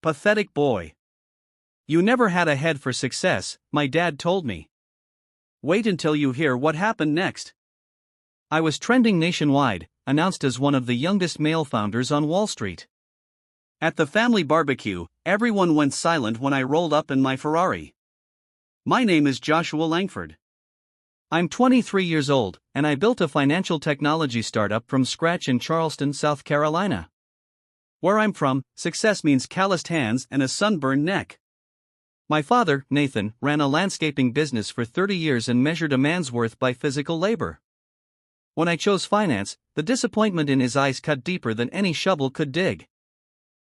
Pathetic boy. You never had a head for success, my dad told me. Wait until you hear what happened next. I was trending nationwide, announced as one of the youngest male founders on Wall Street. At the family barbecue, everyone went silent when I rolled up in my Ferrari. My name is Joshua Langford. I'm 23 years old, and I built a financial technology startup from scratch in Charleston, South Carolina. Where I'm from, success means calloused hands and a sunburned neck. My father, Nathan, ran a landscaping business for 30 years and measured a man's worth by physical labor. When I chose finance, the disappointment in his eyes cut deeper than any shovel could dig.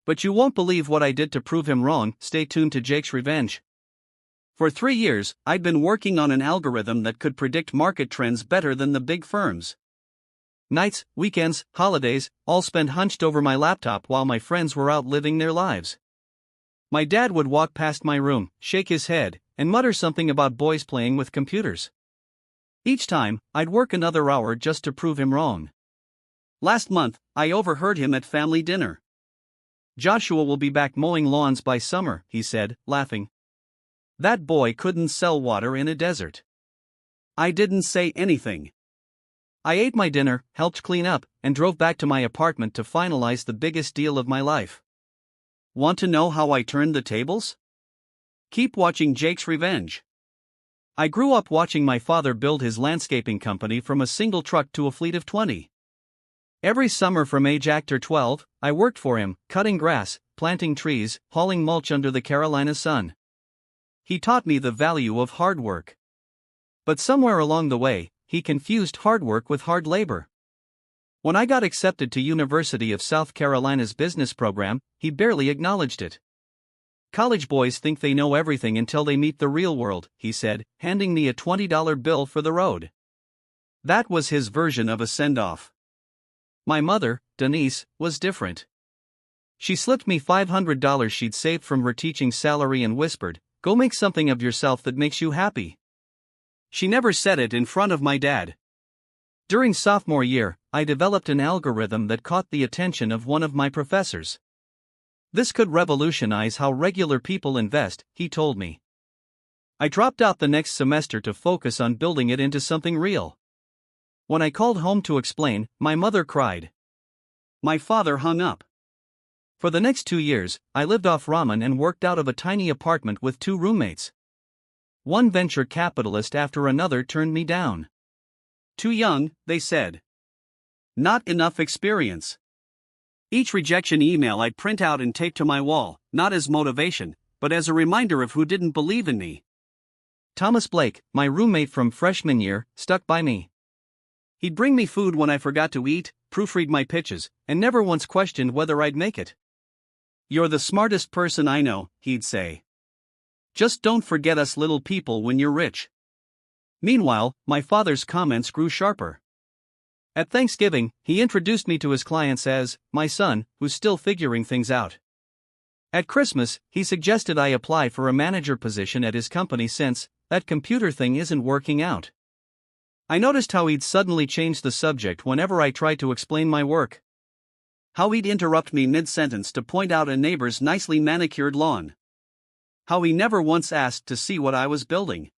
But you won't believe what I did to prove him wrong. Stay tuned to Jake's Revenge. For 3 years, I'd been working on an algorithm that could predict market trends better than the big firms. Nights, weekends, holidays, all spent hunched over my laptop while my friends were out living their lives. My dad would walk past my room, shake his head, and mutter something about boys playing with computers. Each time, I'd work another hour just to prove him wrong. Last month, I overheard him at family dinner. Joshua will be back mowing lawns by summer, he said, laughing. That boy couldn't sell water in a desert. I didn't say anything. I ate my dinner, helped clean up, and drove back to my apartment to finalize the biggest deal of my life. Want to know how I turned the tables? Keep watching Jake's Revenge. I grew up watching my father build his landscaping company from a single truck to a fleet of 20. Every summer from age 8 or 12, I worked for him, cutting grass, planting trees, hauling mulch under the Carolina sun. He taught me the value of hard work. But somewhere along the way, he confused hard work with hard labor. When I got accepted to University of South Carolina's business program, he barely acknowledged it. College boys think they know everything until they meet the real world, he said, handing me a $20 bill for the road. That was his version of a send-off. My mother, Denise, was different. She slipped me $500 she'd saved from her teaching salary and whispered, "Go make something of yourself that makes you happy." She never said it in front of my dad. During sophomore year, I developed an algorithm that caught the attention of one of my professors. This could revolutionize how regular people invest, he told me. I dropped out the next semester to focus on building it into something real. When I called home to explain, my mother cried. My father hung up. For the next 2 years, I lived off ramen and worked out of a tiny apartment with 2 roommates. One venture capitalist after another turned me down. Too young, they said. Not enough experience. Each rejection email I'd print out and tape to my wall, not as motivation, but as a reminder of who didn't believe in me. Thomas Blake, my roommate from freshman year, stuck by me. He'd bring me food when I forgot to eat, proofread my pitches, and never once questioned whether I'd make it. You're the smartest person I know, he'd say. Just don't forget us little people when you're rich. Meanwhile, my father's comments grew sharper. At Thanksgiving, he introduced me to his clients as my son, who's still figuring things out. At Christmas, he suggested I apply for a manager position at his company since that computer thing isn't working out. I noticed how he'd suddenly change the subject whenever I tried to explain my work. How he'd interrupt me mid-sentence to point out a neighbor's nicely manicured lawn. How he never once asked to see what I was building.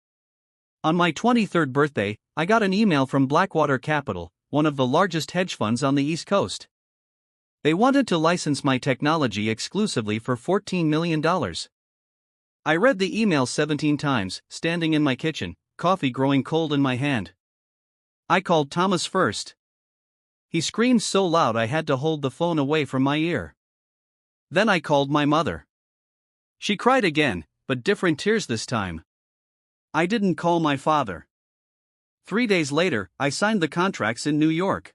On my 23rd birthday, I got an email from Blackwater Capital, one of the largest hedge funds on the East Coast. They wanted to license my technology exclusively for $14 million. I read the email 17 times, standing in my kitchen, coffee growing cold in my hand. I called Thomas first. He screamed so loud I had to hold the phone away from my ear. Then I called my mother. She cried again, but different tears this time. I didn't call my father. 3 days later, I signed the contracts in New York.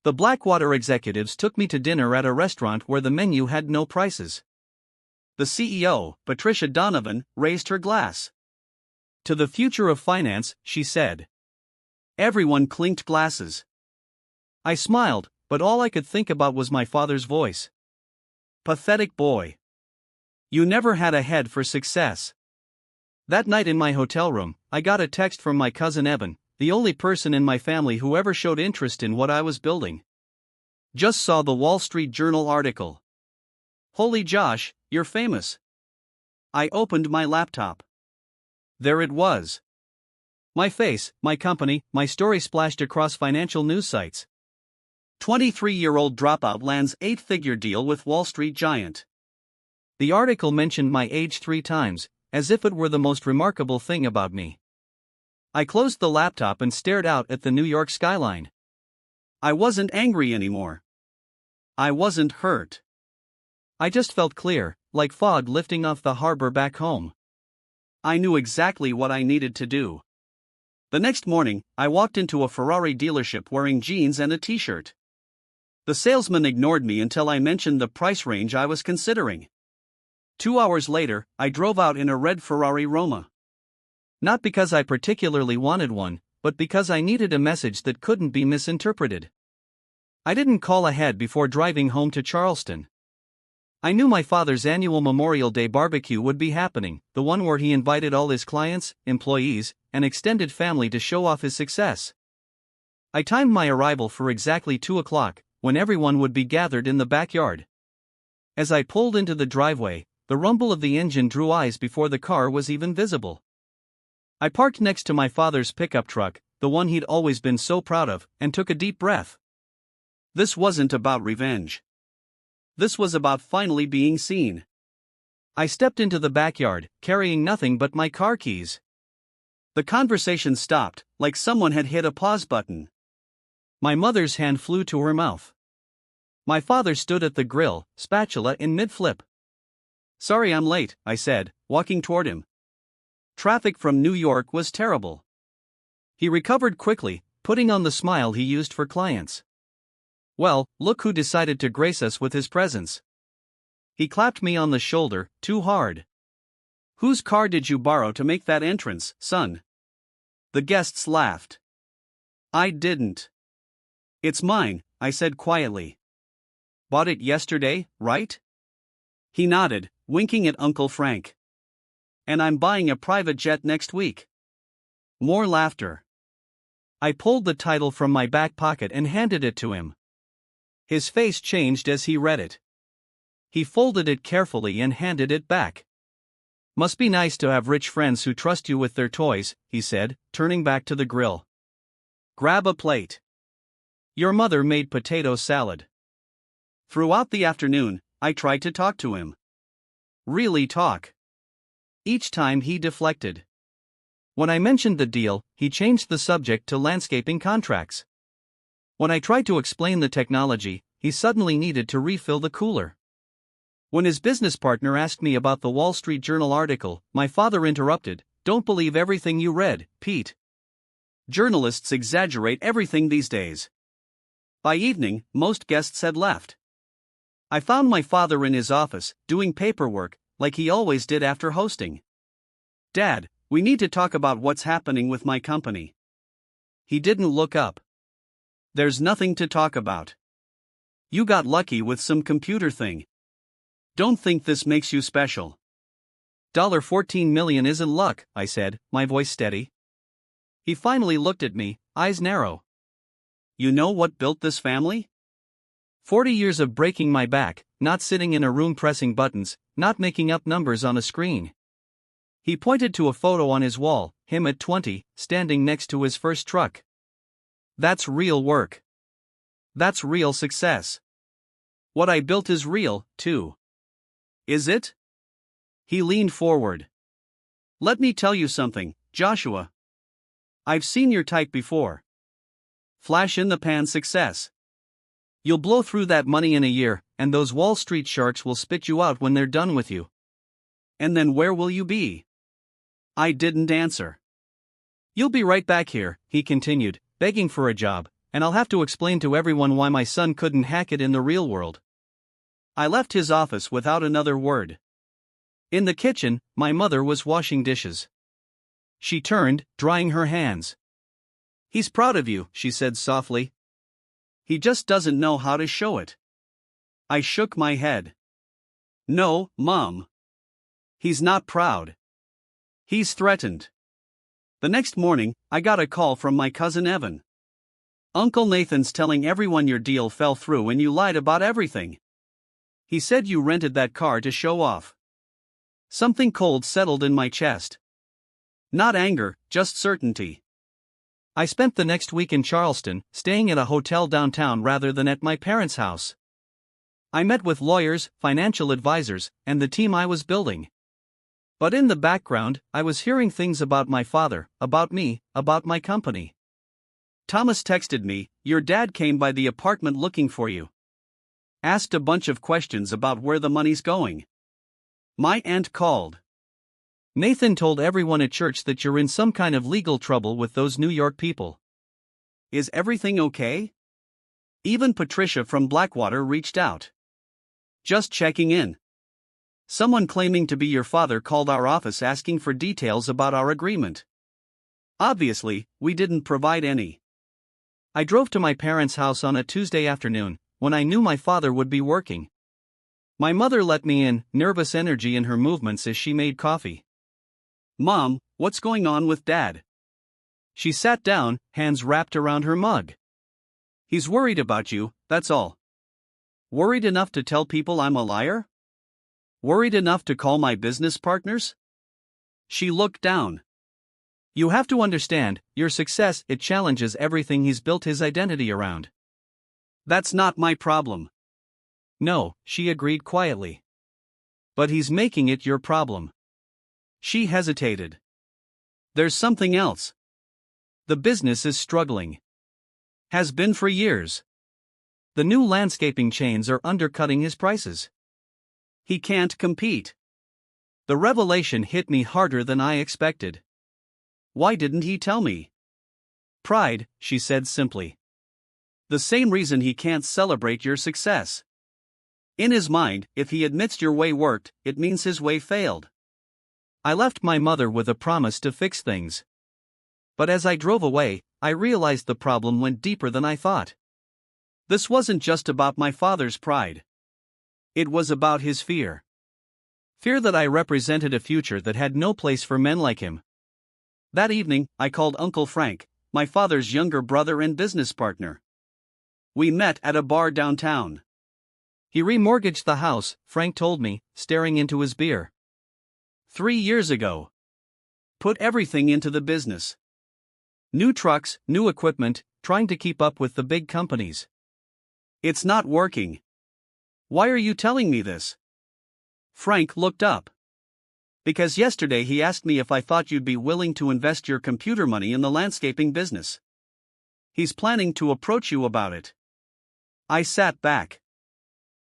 The Blackwater executives took me to dinner at a restaurant where the menu had no prices. The CEO, Patricia Donovan, raised her glass. To the future of finance, she said. Everyone clinked glasses. I smiled, but all I could think about was my father's voice. Pathetic boy. You never had a head for success. That night in my hotel room, I got a text from my cousin Evan, the only person in my family who ever showed interest in what I was building. Just saw the Wall Street Journal article. Holy Josh, you're famous. I opened my laptop. There it was. My face, my company, my story splashed across financial news sites. 23-year-old dropout lands 8-figure deal with Wall Street giant. The article mentioned my age 3 times, as if it were the most remarkable thing about me. I closed the laptop and stared out at the New York skyline. I wasn't angry anymore. I wasn't hurt. I just felt clear, like fog lifting off the harbor back home. I knew exactly what I needed to do. The next morning, I walked into a Ferrari dealership wearing jeans and a t-shirt. The salesman ignored me until I mentioned the price range I was considering. 2 hours later, I drove out in a red Ferrari Roma. Not because I particularly wanted one, but because I needed a message that couldn't be misinterpreted. I didn't call ahead before driving home to Charleston. I knew my father's annual Memorial Day barbecue would be happening, the one where he invited all his clients, employees, and extended family to show off his success. I timed my arrival for exactly 2 o'clock, when everyone would be gathered in the backyard. As I pulled into the driveway, the rumble of the engine drew eyes before the car was even visible. I parked next to my father's pickup truck, the one he'd always been so proud of, and took a deep breath. This wasn't about revenge. This was about finally being seen. I stepped into the backyard, carrying nothing but my car keys. The conversation stopped, like someone had hit a pause button. My mother's hand flew to her mouth. My father stood at the grill, spatula in mid-flip. "Sorry I'm late," I said, walking toward him. Traffic from New York was terrible. He recovered quickly, putting on the smile he used for clients. "Well, look who decided to grace us with his presence." He clapped me on the shoulder, too hard. "Whose car did you borrow to make that entrance, son?" The guests laughed. "I didn't." "It's mine," I said quietly. "Bought it yesterday, right?" He nodded, winking at Uncle Frank. "And I'm buying a private jet next week." More laughter. I pulled the title from my back pocket and handed it to him. His face changed as he read it. He folded it carefully and handed it back. "Must be nice to have rich friends who trust you with their toys," he said, turning back to the grill. "Grab a plate." Your mother made potato salad. Throughout the afternoon, I tried to talk to him. Really talk. Each time he deflected. When I mentioned the deal, he changed the subject to landscaping contracts. When I tried to explain the technology, he suddenly needed to refill the cooler. When his business partner asked me about the Wall Street Journal article, my father interrupted, "Don't believe everything you read, Pete. Journalists exaggerate everything these days." By evening, most guests had left. I found my father in his office, doing paperwork, like he always did after hosting. "Dad, we need to talk about what's happening with my company." He didn't look up. "There's nothing to talk about. You got lucky with some computer thing. Don't think this makes you special." $14 million isn't luck," I said, my voice steady. He finally looked at me, eyes narrow. "You know what built this family? 40 years of breaking my back, not sitting in a room pressing buttons, not making up numbers on a screen." He pointed to a photo on his wall, him at 20, standing next to his first truck. "That's real work. That's real success. What I built is real, too." "Is it?" He leaned forward. "Let me tell you something, Joshua. I've seen your type before. Flash-in-the-pan success. You'll blow through that money in a year, and those Wall Street sharks will spit you out when they're done with you. And then where will you be?" I didn't answer. "You'll be right back here," he continued, "begging for a job, and I'll have to explain to everyone why my son couldn't hack it in the real world." I left his office without another word. In the kitchen, my mother was washing dishes. She turned, drying her hands. "He's proud of you," she said softly. "He just doesn't know how to show it." I shook my head. "No, Mom. He's not proud. He's threatened." The next morning, I got a call from my cousin Evan. "Uncle Nathan's telling everyone your deal fell through and you lied about everything." He said you rented that car to show off. Something cold settled in my chest. Not anger, just certainty. I spent the next week in Charleston, staying at a hotel downtown rather than at my parents' house. I met with lawyers, financial advisors, and the team I was building. But in the background, I was hearing things about my father, about me, about my company. Thomas texted me, "Your dad came by the apartment looking for you. Asked a bunch of questions about where the money's going." My aunt called. "Nathan told everyone at church that you're in some kind of legal trouble with those New York people. Is everything okay?" Even Patricia from Blackwater reached out. "Just checking in. Someone claiming to be your father called our office asking for details about our agreement. Obviously, we didn't provide any." I drove to my parents' house on a Tuesday afternoon, when I knew my father would be working. My mother let me in, nervous energy in her movements as she made coffee. "Mom, what's going on with Dad?" She sat down, hands wrapped around her mug. "He's worried about you, that's all." "Worried enough to tell people I'm a liar? Worried enough to call my business partners?" She looked down. "You have to understand, your success, it challenges everything he's built his identity around." "That's not my problem." "No," she agreed quietly. "But he's making it your problem." She hesitated. "There's something else. The business is struggling. Has been for years. The new landscaping chains are undercutting his prices. He can't compete." The revelation hit me harder than I expected. "Why didn't he tell me?" "Pride," she said simply. "The same reason he can't celebrate your success. In his mind, if he admits your way worked, it means his way failed." I left my mother with a promise to fix things. But as I drove away, I realized the problem went deeper than I thought. This wasn't just about my father's pride. It was about his fear. Fear that I represented a future that had no place for men like him. That evening, I called Uncle Frank, my father's younger brother and business partner. We met at a bar downtown. He remortgaged the house, Frank told me, staring into his beer. 3 years ago. Put everything into the business. New trucks, new equipment, trying to keep up with the big companies. It's not working. Why are you telling me this? Frank looked up. Because yesterday he asked me if I thought you'd be willing to invest your computer money in the landscaping business. He's planning to approach you about it. I sat back.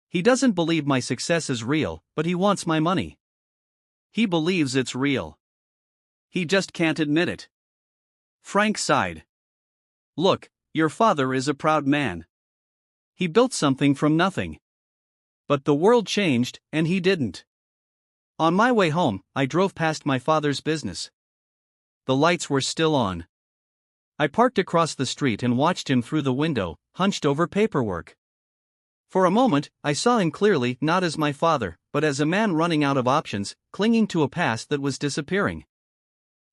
He doesn't believe my success is real, but he wants my money. He believes it's real. He just can't admit it. Frank sighed. Look, your father is a proud man. He built something from nothing. But the world changed, and he didn't. On my way home, I drove past my father's business. The lights were still on. I parked across the street and watched him through the window, hunched over paperwork. For a moment, I saw him clearly, not as my father, but as a man running out of options, clinging to a past that was disappearing.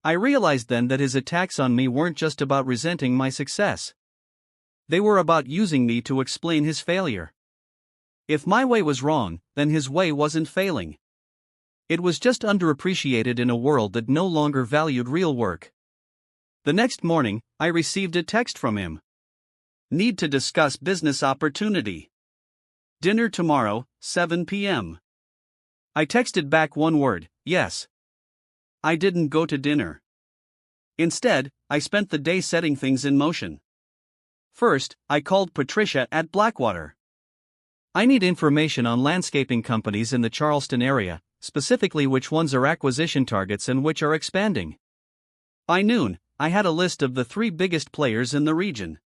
I realized then that his attacks on me weren't just about resenting my success. They were about using me to explain his failure. If my way was wrong, then his way wasn't failing. It was just underappreciated in a world that no longer valued real work. The next morning, I received a text from him. Need to discuss business opportunity. Dinner tomorrow, 7 p.m. I texted back one word, yes. I didn't go to dinner. Instead, I spent the day setting things in motion. First, I called Patricia at Blackwater. I need information on landscaping companies in the Charleston area, specifically which ones are acquisition targets and which are expanding. By noon, I had a list of the 3 biggest players in the region.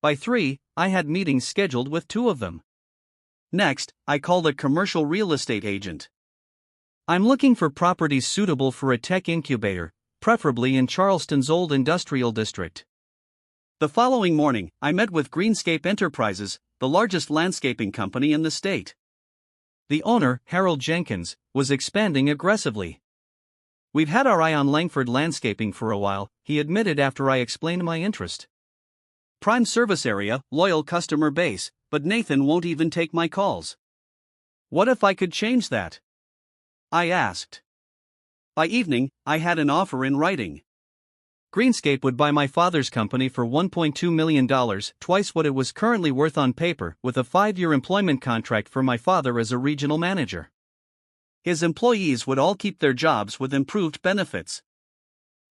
By 3, I had meetings scheduled with 2 of them. Next, I called a commercial real estate agent. I'm looking for properties suitable for a tech incubator, preferably in Charleston's old industrial district. The following morning, I met with Greenscape Enterprises, the largest landscaping company in the state. The owner, Harold Jenkins, was expanding aggressively. We've had our eye on Langford Landscaping for a while, he admitted after I explained my interest. Prime service area, loyal customer base, but Nathan won't even take my calls. What if I could change that? I asked. By evening, I had an offer in writing. Greenscape would buy my father's company for $1.2 million, twice what it was currently worth on paper, with a 5-year employment contract for my father as a regional manager. His employees would all keep their jobs with improved benefits.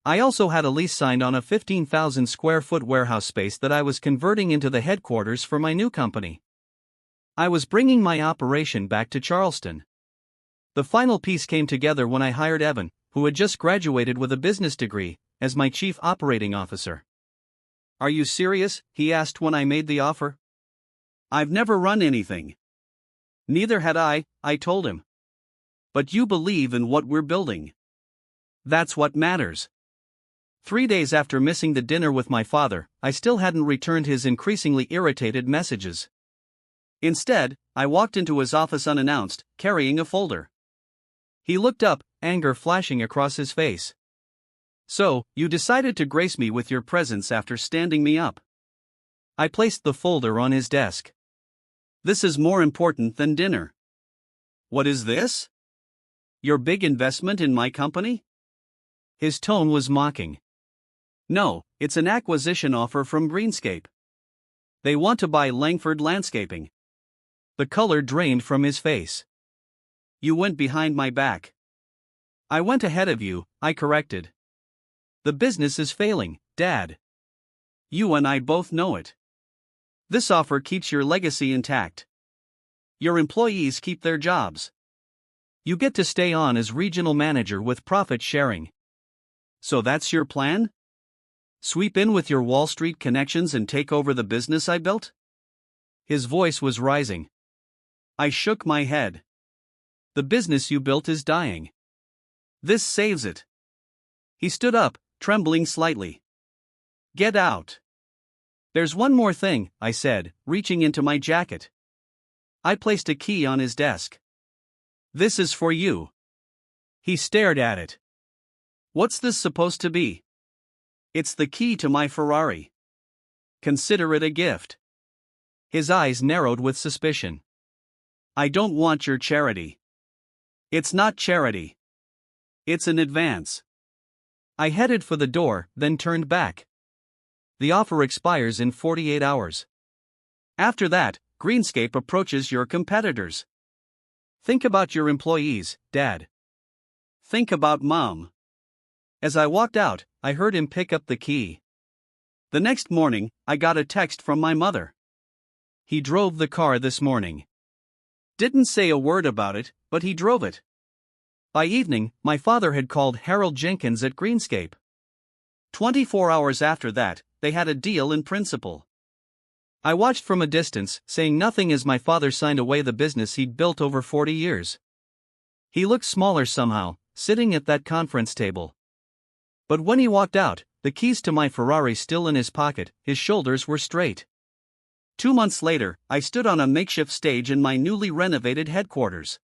I also had a lease signed on a 15,000 square foot warehouse space that I was converting into the headquarters for my new company. I was bringing my operation back to Charleston. The final piece came together when I hired Evan, who had just graduated with a business degree, as my chief operating officer. Are you serious? He asked when I made the offer. I've never run anything. Neither had I told him. But you believe in what we're building. That's what matters. 3 days after missing the dinner with my father, I still hadn't returned his increasingly irritated messages. Instead, I walked into his office unannounced, carrying a folder. He looked up, anger flashing across his face. So, you decided to grace me with your presence after standing me up. I placed the folder on his desk. This is more important than dinner. What is this? Your big investment in my company? His tone was mocking. No, it's an acquisition offer from Greenscape. They want to buy Langford Landscaping. The color drained from his face. You went behind my back. I went ahead of you, I corrected. The business is failing, Dad. You and I both know it. This offer keeps your legacy intact. Your employees keep their jobs. You get to stay on as regional manager with profit sharing. So that's your plan? Sweep in with your Wall Street connections and take over the business I built? His voice was rising. I shook my head. The business you built is dying. This saves it. He stood up, trembling slightly. Get out. There's one more thing, I said, reaching into my jacket. I placed a key on his desk. This is for you. He stared at it. What's this supposed to be? It's the key to my Ferrari. Consider it a gift. His eyes narrowed with suspicion. I don't want your charity. It's not charity. It's an advance. I headed for the door, then turned back. The offer expires in 48 hours. After that, Greenscape approaches your competitors. Think about your employees, Dad. Think about Mom. As I walked out, I heard him pick up the key. The next morning, I got a text from my mother. He drove the car this morning. Didn't say a word about it, but he drove it. By evening, my father had called Harold Jenkins at Greenscape. 24 hours after that, they had a deal in principle. I watched from a distance, saying nothing as my father signed away the business he'd built over 40 years. He looked smaller somehow, sitting at that conference table. But when he walked out, the keys to my Ferrari still in his pocket, his shoulders were straight. 2 months later, I stood on a makeshift stage in my newly renovated headquarters.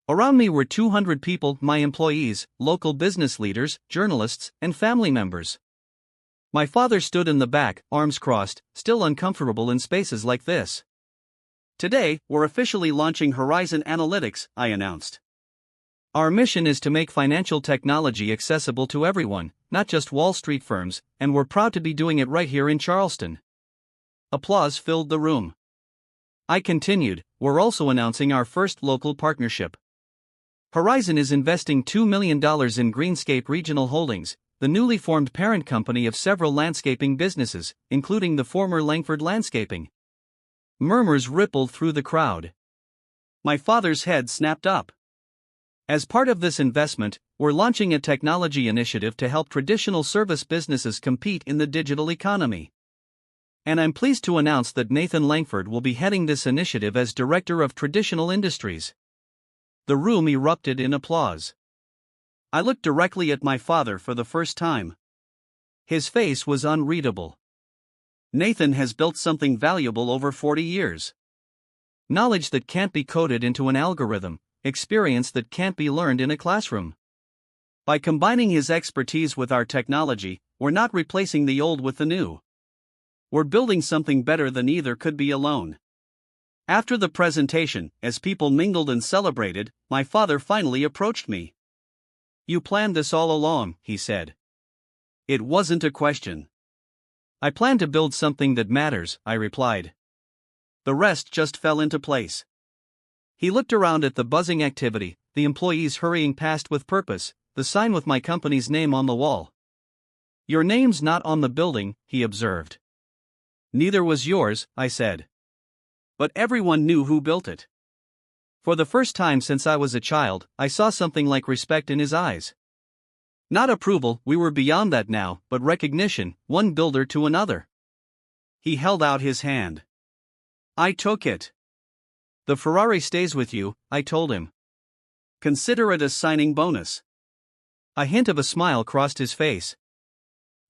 Around me were 200 people, my employees, local business leaders, journalists, and family members. My father stood in the back, arms crossed, still uncomfortable in spaces like this. Today, we're officially launching Horizon Analytics, I announced. Our mission is to make financial technology accessible to everyone, not just Wall Street firms, and we're proud to be doing it right here in Charleston. Applause filled the room. I continued, we're also announcing our first local partnership. Horizon is investing $2 million in Greenscape Regional Holdings, the newly formed parent company of several landscaping businesses, including the former Langford Landscaping. Murmurs rippled through the crowd. My father's head snapped up. As part of this investment, we're launching a technology initiative to help traditional service businesses compete in the digital economy. And I'm pleased to announce that Nathan Langford will be heading this initiative as Director of Traditional Industries. The room erupted in applause. I looked directly at my father for the first time. His face was unreadable. Nathan has built something valuable over 40 years. Knowledge that can't be coded into an algorithm, experience that can't be learned in a classroom. By combining his expertise with our technology, we're not replacing the old with the new. We're building something better than either could be alone. After the presentation, as people mingled and celebrated, my father finally approached me. "You planned this all along," he said. "It wasn't a question." "I planned to build something that matters," I replied. "The rest just fell into place." He looked around at the buzzing activity, the employees hurrying past with purpose, the sign with my company's name on the wall. "Your name's not on the building," he observed. "Neither was yours," I said. "But everyone knew who built it." For the first time since I was a child, I saw something like respect in his eyes. Not approval, we were beyond that now, but recognition, one builder to another. He held out his hand. I took it. "The Ferrari stays with you," I told him. "Consider it a signing bonus." A hint of a smile crossed his face.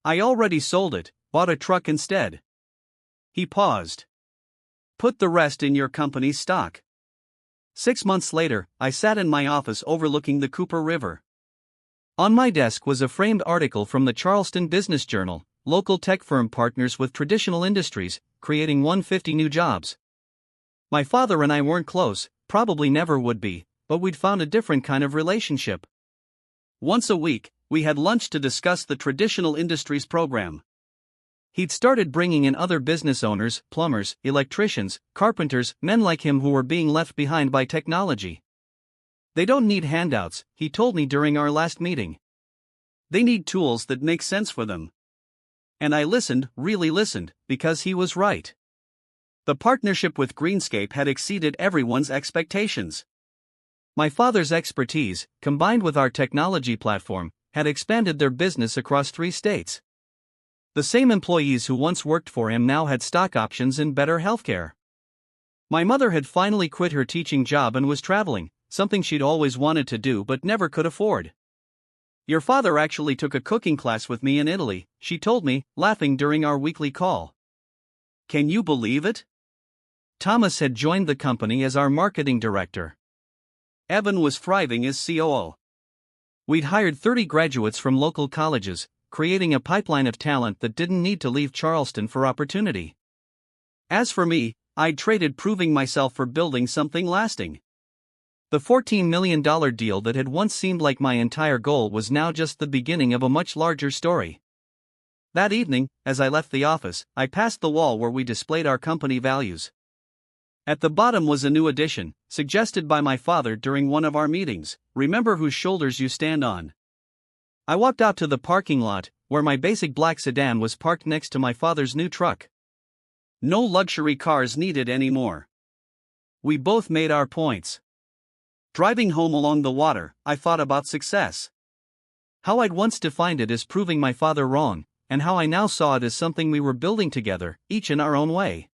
"I already sold it, bought a truck instead." He paused. "Put the rest in your company's stock." 6 months later, I sat in my office overlooking the Cooper River. On my desk was a framed article from the Charleston Business Journal. Local tech firm partners with traditional industries, creating 150 new jobs. My father and I weren't close, probably never would be, but we'd found a different kind of relationship. Once a week, we had lunch to discuss the traditional industries program. He'd started bringing in other business owners, plumbers, electricians, carpenters, men like him who were being left behind by technology. "They don't need handouts," he told me during our last meeting. "They need tools that make sense for them." And I listened, really listened, because he was right. The partnership with Greenscape had exceeded everyone's expectations. My father's expertise, combined with our technology platform, had expanded their business across 3 states. The same employees who once worked for him now had stock options and better healthcare. My mother had finally quit her teaching job and was traveling, something she'd always wanted to do but never could afford. "Your father actually took a cooking class with me in Italy," she told me, laughing during our weekly call. Can you believe it? Thomas had joined the company as our marketing director. Evan was thriving as COO. We'd hired 30 graduates from local colleges, creating a pipeline of talent that didn't need to leave Charleston for opportunity. As for me, I'd traded proving myself for building something lasting. The $14 million deal that had once seemed like my entire goal was now just the beginning of a much larger story. That evening, as I left the office, I passed the wall where we displayed our company values. At the bottom was a new addition, suggested by my father during one of our meetings: "Remember whose shoulders you stand on." I walked out to the parking lot, where my basic black sedan was parked next to my father's new truck. No luxury cars needed anymore. We both made our points. Driving home along the water, I thought about success. How I'd once defined it as proving my father wrong, and how I now saw it as something we were building together, each in our own way.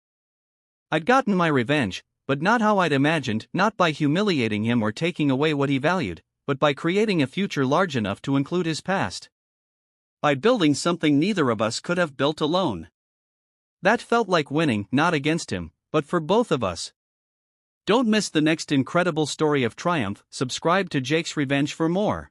I'd gotten my revenge, but not how I'd imagined, not by humiliating him or taking away what he valued, but by creating a future large enough to include his past. By building something neither of us could have built alone. That felt like winning, not against him, but for both of us. Don't miss the next incredible story of triumph. Subscribe to Jake's Revenge for more.